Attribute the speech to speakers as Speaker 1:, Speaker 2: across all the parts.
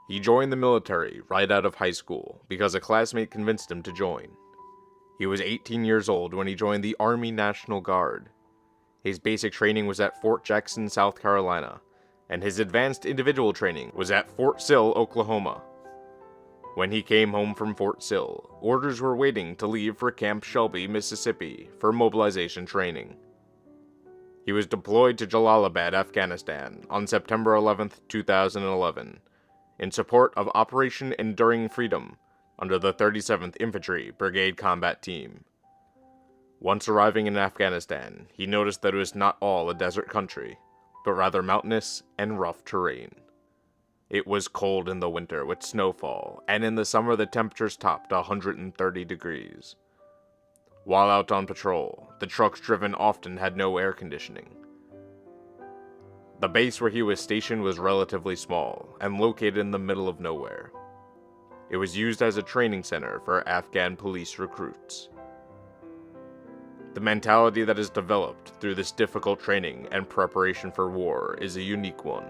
Speaker 1: He joined the military right out of high school because a classmate convinced him to join. He was 18 years old when he joined the Army National Guard. His basic training was at Fort Jackson, South Carolina, and his advanced individual training was at Fort Sill, Oklahoma. When he came home from Fort Sill, orders were waiting to leave for Camp Shelby, Mississippi for mobilization training. He was deployed to Jalalabad, Afghanistan on September 11, 2011, in support of Operation Enduring Freedom under the 37th Infantry Brigade Combat Team. Once arriving in Afghanistan, he noticed that it was not all a desert country, but rather mountainous and rough terrain. It was cold in the winter with snowfall, and in the summer the temperatures topped 130 degrees. While out on patrol, the trucks driven often had no air conditioning. The base where he was stationed was relatively small and located in the middle of nowhere. It was used as a training center for Afghan police recruits. The mentality that is developed through this difficult training and preparation for war is a unique one.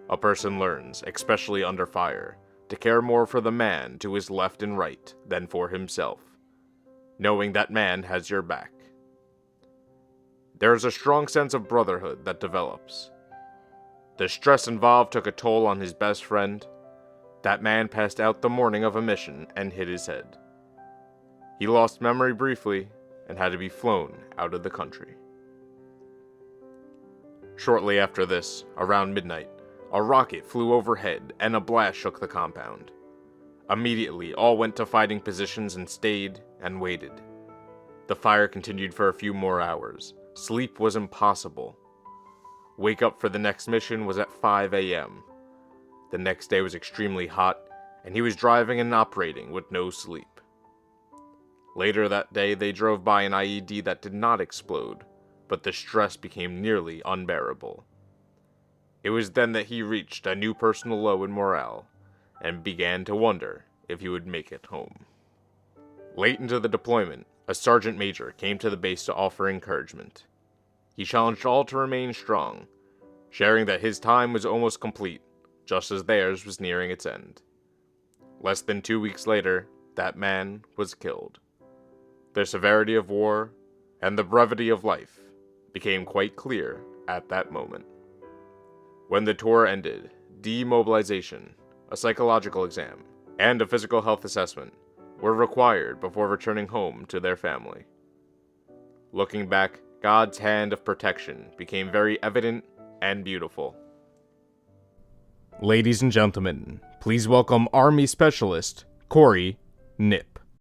Speaker 1: A person learns, especially under fire, to care more for the man to his left and right than for himself, knowing that man has your back. There is a strong sense of brotherhood that develops. The stress involved took a toll on his best friend. That man passed out the morning of a mission and hit his head. He lost memory briefly and had to be flown out of the country. Shortly after this, around midnight, a rocket flew overhead and a blast shook the compound. Immediately, all went to fighting positions and stayed and waited. The fire continued for a few more hours. Sleep was impossible. Wake up for the next mission was at 5 a.m. The next day was extremely hot, and he was driving and operating with no sleep. Later that day, they drove by an IED that did not explode, but the stress became nearly unbearable. It was then that he reached a new personal low in morale, and began to wonder if he would make it home. Late into the deployment, a sergeant major came to the base to offer encouragement. He challenged all to remain strong, sharing that his time was almost complete, just as theirs was nearing its end. Less than 2 weeks later, that man was killed. The severity of war and the brevity of life became quite clear at that moment. When the tour ended, demobilization, a psychological exam, and a physical health assessment were required before returning home to their family. Looking back, God's hand of protection became very evident and beautiful. Ladies and gentlemen, please welcome Army Specialist Corey Knipp.